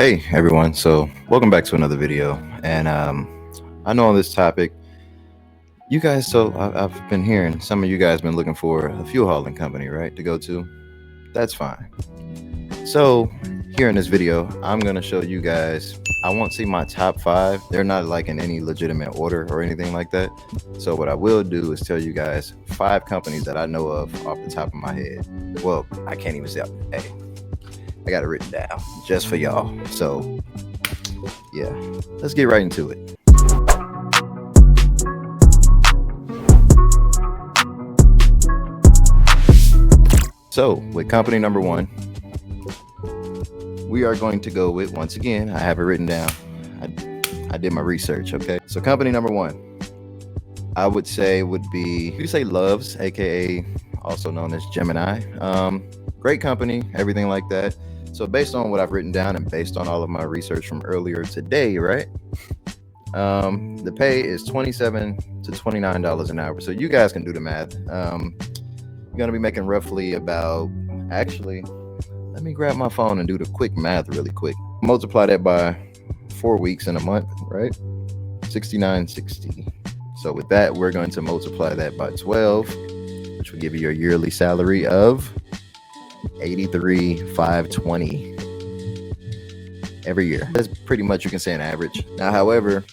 Hey everyone, so welcome back to another video. And I know on this topic, you guys, I've been hearing some of you guys been looking for a fuel hauling company, right, to go to. That's fine. So here in this video, I'm going to show you guys, I won't see my top 5. They're not like in any legitimate order or anything like that. So what I will do is tell you guys 5 companies that I know of off the top of my head. Well, I can't even say, hey, I got it written down just for y'all. So yeah, let's get right into it. So with company number 1, we are going to go with, once again, I have it written down. I did my research, okay? So company number 1, I would say would be, you say Loves, aka also known as Gemini. Great company, everything like that. So based on what I've written down and based on all of my research from earlier today, right? The pay is $27 to $29 an hour. So you guys can do the math. You're going to be making roughly about, actually, let me grab my phone and do the quick math really quick. Multiply that by 4 weeks in a month, right? 69.60. So with that, we're going to multiply that by 12, which will give you your yearly salary of $83,520 every year. That's pretty much, you can say, an average. Now, however,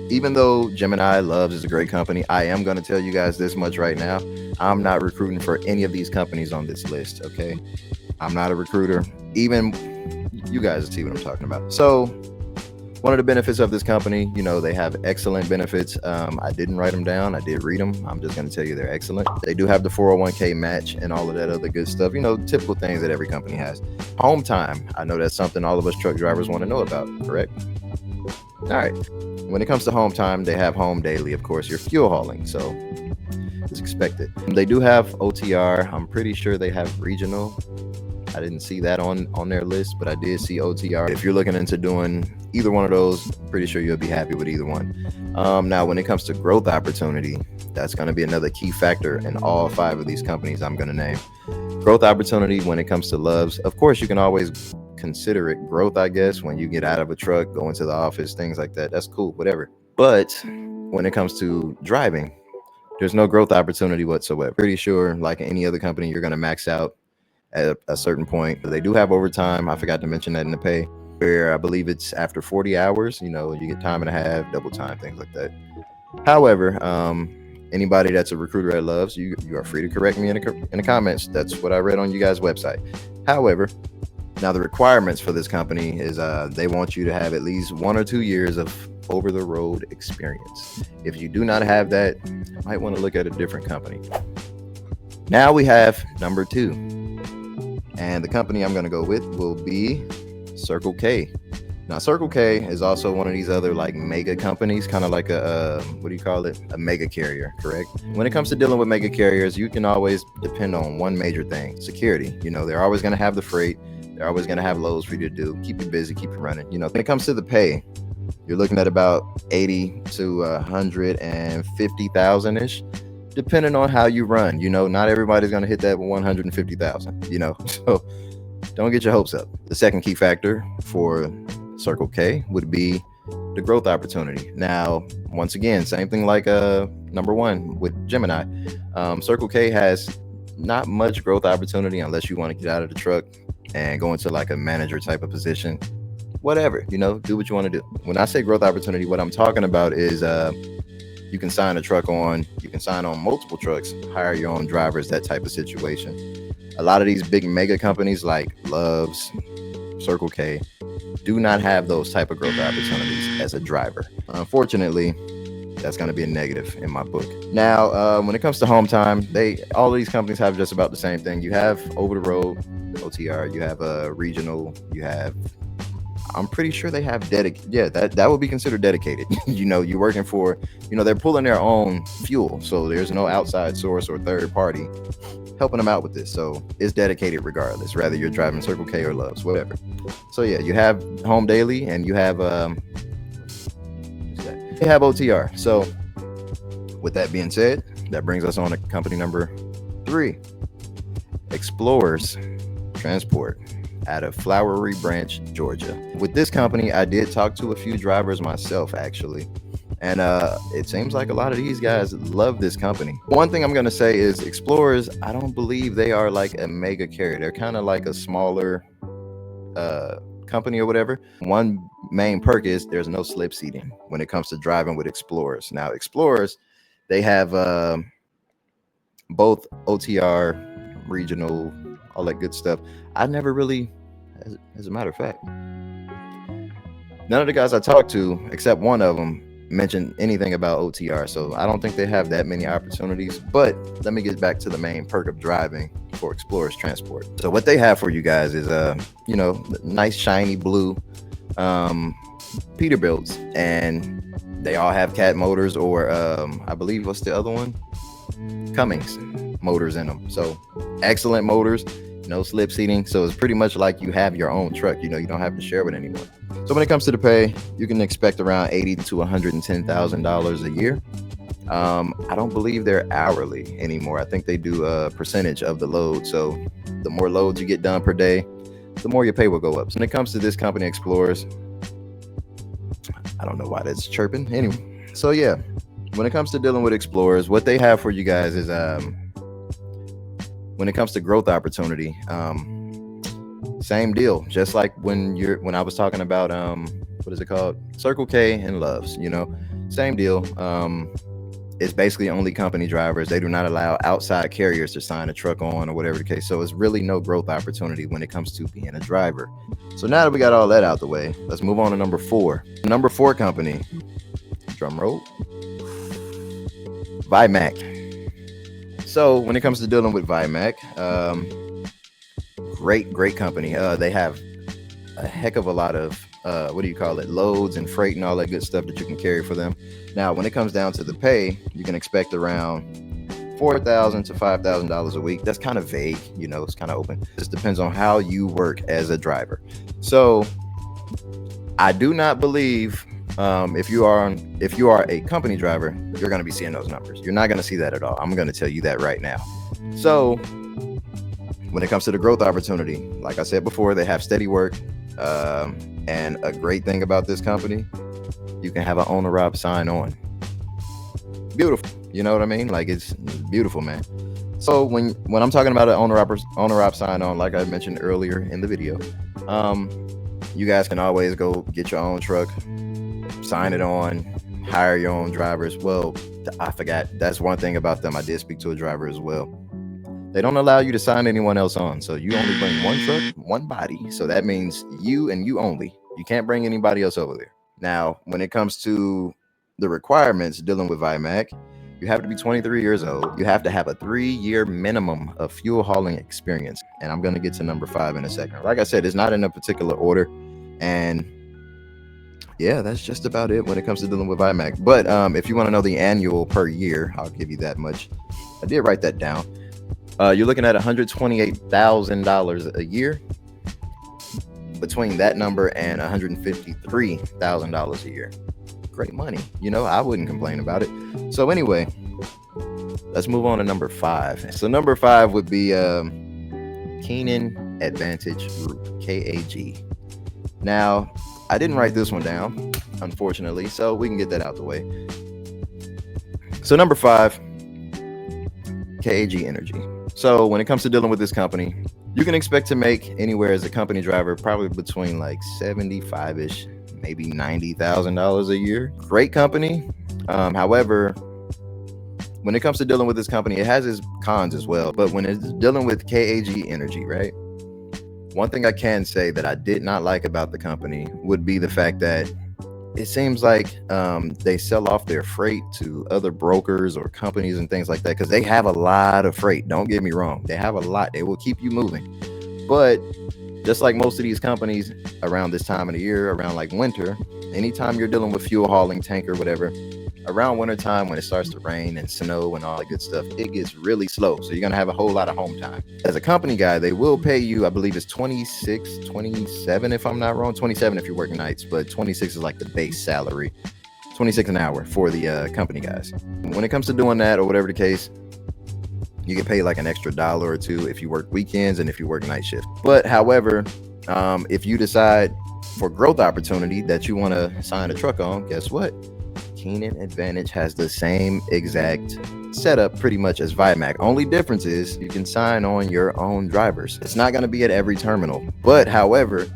even though Gemini Loves is a great company, I am going to tell you guys this much right now. I'm not recruiting for any of these companies on this list, okay? I'm not a recruiter. Even you guys see what I'm talking about. So one of the benefits of this company, you know, they have excellent benefits. I didn't write them down. I did read them. I'm just going to tell you they're excellent. They do have the 401k match and all of that other good stuff. You know, typical things that every company has. Home time. I know that's something all of us truck drivers want to know about, correct? All right. When it comes to home time, they have home daily. Of course, you're fuel hauling, so it's expected. They do have OTR. I'm pretty sure they have regional. I didn't see that on their list, but I did see OTR. If you're looking into doing either one of those, pretty sure you'll be happy with either one. Now, when it comes to growth opportunity, that's going to be another key factor in all 5 of these companies I'm going to name. Growth opportunity when it comes to Loves. Of course, you can always consider it growth, I guess, when you get out of a truck, go into the office, things like that. That's cool, whatever. But when it comes to driving, there's no growth opportunity whatsoever. Pretty sure, like any other company, you're going to max out at a certain point. They do have overtime. I forgot to mention that in the pay, where I believe it's after 40 hours, you know, you get time and a half, double time, things like that. However, anybody that's a recruiter at Loves, you are free to correct me in the comments. That's what I read on you guys' website. However, now the requirements for this company is they want you to have at least 1 or 2 years of over-the-road experience. If you do not have that, you might want to look at a different company. Now we have number 2. And the company I'm going to go with will be Circle K. Now, Circle K is also one of these other like mega companies, kind of like a, what do you call it? A mega carrier, correct? When it comes to dealing with mega carriers, you can always depend on one major thing, security. You know, they're always going to have the freight. They're always going to have loads for you to do, keep you busy, keep you running. You know, when it comes to the pay, you're looking at about 80 to 150,000-ish. Depending on how you run, you know, not everybody's going to hit that 150,000, you know, so don't get your hopes up. The second key factor for Circle K would be the growth opportunity. Now, once again, same thing like number 1 with Gemini. Circle K has not much growth opportunity unless you want to get out of the truck and go into like a manager type of position. Whatever, you know, do what you want to do. When I say growth opportunity, what I'm talking about is you can sign a truck on, you can sign on multiple trucks, hire your own drivers, that type of situation. A lot of these big mega companies like Loves, Circle K, do not have those type of growth opportunities as a driver. Unfortunately, that's going to be a negative in my book. Now, when it comes to home time, all of these companies have just about the same thing. You have over the road, OTR, you have a regional, you have, I'm pretty sure they have dedicated. Yeah, that would be considered dedicated. You know, you're working for, you know, they're pulling their own fuel. So there's no outside source or third party helping them out with this. So it's dedicated regardless, whether you're driving Circle K or Loves, whatever. So yeah, you have home daily and you have OTR. So with that being said, that brings us on to company number 3, Explorers Transport. out of Flowery Branch, Georgia. With this company, I did talk to a few drivers myself, actually. And it seems like a lot of these guys love this company. One thing I'm going to say is Explorers, I don't believe they are like a mega carrier. They're kind of like a smaller company or whatever. One main perk is there's no slip seating when it comes to driving with Explorers. Now, Explorers, they have both OTR, regional, all that good stuff. I never really, as a matter of fact, none of the guys I talked to, except one of them, mentioned anything about OTR. So I don't think they have that many opportunities. But let me get back to the main perk of driving for Explorers Transport. So what they have for you guys is nice shiny blue Peterbilts, and they all have Cat motors, or I believe what's the other one? Cummins motors in them. So excellent motors, no slip seating. So it's pretty much like you have your own truck. You don't have to share with anyone. So when it comes to the pay, you can expect around $80,000 to $110,000 a year. I don't believe they're hourly anymore. I think they do a percentage of the load. So the more loads you get done per day, the more your pay will go up. So when it comes to this company, Explorers, I don't know why that's chirping. Anyway, so yeah, when it comes to dealing with Explorers, what they have for you guys is when it comes to growth opportunity, same deal. Just like when I was talking about what is it called? Circle K and Loves, same deal. It's basically only company drivers. They do not allow outside carriers to sign a truck on or whatever the case. So it's really no growth opportunity when it comes to being a driver. So now that we got all that out the way, let's move on to number 4. Number 4 company, drum roll, Vimac. So when it comes to dealing with Vimac, great company. They have a heck of a lot of loads and freight and all that good stuff that you can carry for them. Now, when it comes down to the pay, you can expect around $4,000 to $5,000 a week. That's kind of vague, it's kind of open. It just depends on how you work as a driver. So I do not believe if you are a company driver, you're going to be seeing those numbers. You're not going to see that at all. I'm going to tell you that right now. So when it comes to the growth opportunity, like I said before, they have steady work. And a great thing about this company, you can have an owner-op sign on. Beautiful. You know what I mean? Like, it's beautiful, man. So when I'm talking about an owner-op sign on, like I mentioned earlier in the video, you guys can always go get your own truck, sign it on, hire your own drivers. Well, I forgot. That's one thing about them. I did speak to a driver as well. They don't allow you to sign anyone else on. So you only bring one truck, one body. So that means you and you only. You can't bring anybody else over there. Now, when it comes to the requirements dealing with Vimac, you have to be 23 years old. You have to have a 3-year minimum of fuel hauling experience. And I'm going to get to number 5 in a second. Like I said, it's not in a particular order. And yeah, that's just about it when it comes to dealing with Vimac. But if you want to know the annual per year, I'll give you that much. I did write that down. You're looking at $128,000 a year. Between that number and $153,000 a year. Great money. I wouldn't complain about it. So anyway, let's move on to number 5. So number 5 would be Keenan Advantage Group, KAG. Now, I didn't write this one down, unfortunately, so we can get that out the way. So number 5, KAG Energy. So when it comes to dealing with this company, you can expect to make anywhere as a company driver probably between like $75,000-ish, maybe $90,000 a year. Great company. However, when it comes to dealing with this company, it has its cons as well. But when it's dealing with KAG Energy, right? One thing I can say that I did not like about the company would be the fact that it seems like they sell off their freight to other brokers or companies and things like that, because they have a lot of freight. Don't get me wrong. They have a lot. They will keep you moving. But just like most of these companies around this time of the year, around like winter, anytime you're dealing with fuel hauling, tanker, whatever, around winter time when it starts to rain and snow and all that good stuff, it gets really slow. So you're going to have a whole lot of home time. As a company guy, they will pay you, I believe it's 26, 27, if I'm not wrong, 27 if you're working nights, but 26 is like the base salary, 26 an hour for the company guys. When it comes to doing that or whatever the case, you get paid like an extra $1 or $2 if you work weekends and if you work night shift. But however, If you decide for growth opportunity that you want to sign a truck on, guess what? Keenan Advantage has the same exact setup pretty much as ViMac. Only difference is you can sign on your own drivers. It's not going to be at every terminal, but however,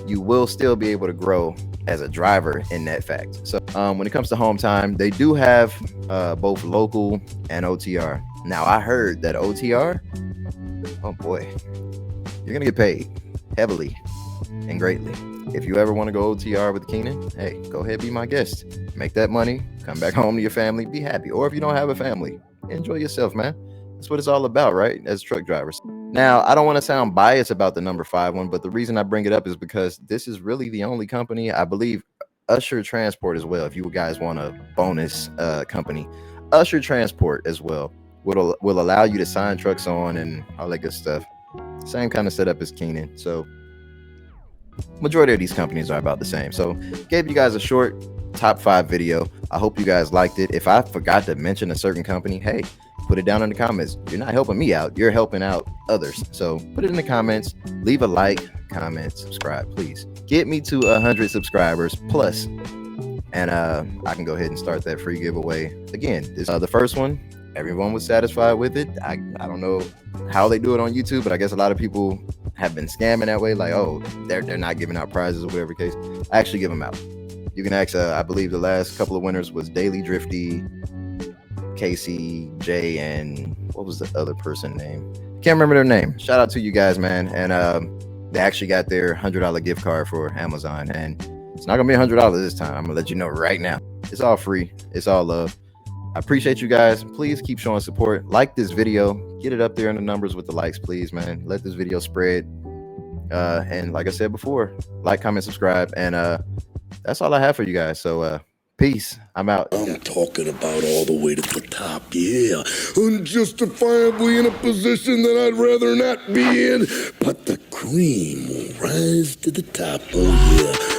you will still be able to grow as a driver in that fact. So when it comes to home time, they do have both local and OTR. Now I heard that OTR, oh boy, you're gonna get paid heavily and greatly. If you ever want to go OTR with Keenan, hey, go ahead, be my guest. Make that money, come back home to your family, be happy. Or if you don't have a family, enjoy yourself, man. That's what it's all about, right? As truck drivers. Now, I don't want to sound biased about the number 5 one, but the reason I bring it up is because this is really the only company, I believe, Usher Transport as well. If you guys want a bonus company, Usher Transport as well will allow you to sign trucks on and all that good stuff. Same kind of setup as Keenan. So majority of these companies are about the same. So gave you guys a short top 5 video. I hope you guys liked it. If I forgot to mention a certain company, hey, put it down in the comments. You're not helping me out, you're helping out others. So put it in the comments, leave a like, comment, subscribe, please. Get me to 100 subscribers plus, and I can go ahead and start that free giveaway. Again, this the first one, everyone was satisfied with it. I don't know how they do it on YouTube, but I guess a lot of people have been scamming that way, like, oh, they're not giving out prizes or whatever case. I actually give them out. You can ask, I believe the last couple of winners was Daily Drifty, Casey, Jay, and what was the other person name? Can't remember their name. Shout out to you guys, man. And they actually got their $100 gift card for Amazon, and it's not gonna be $100 this time. I'm gonna let you know right now. It's all free. It's all love. I appreciate you guys. Please keep showing support. Like this video. Get it up there in the numbers with the likes, please, man. Let this video spread. And like I said before, like, comment, subscribe, and that's all I have for you guys. So peace. I'm out. I'm talking about all the way to the top, yeah. Unjustifiably in a position that I'd rather not be in, but the cream will rise to the top, oh yeah.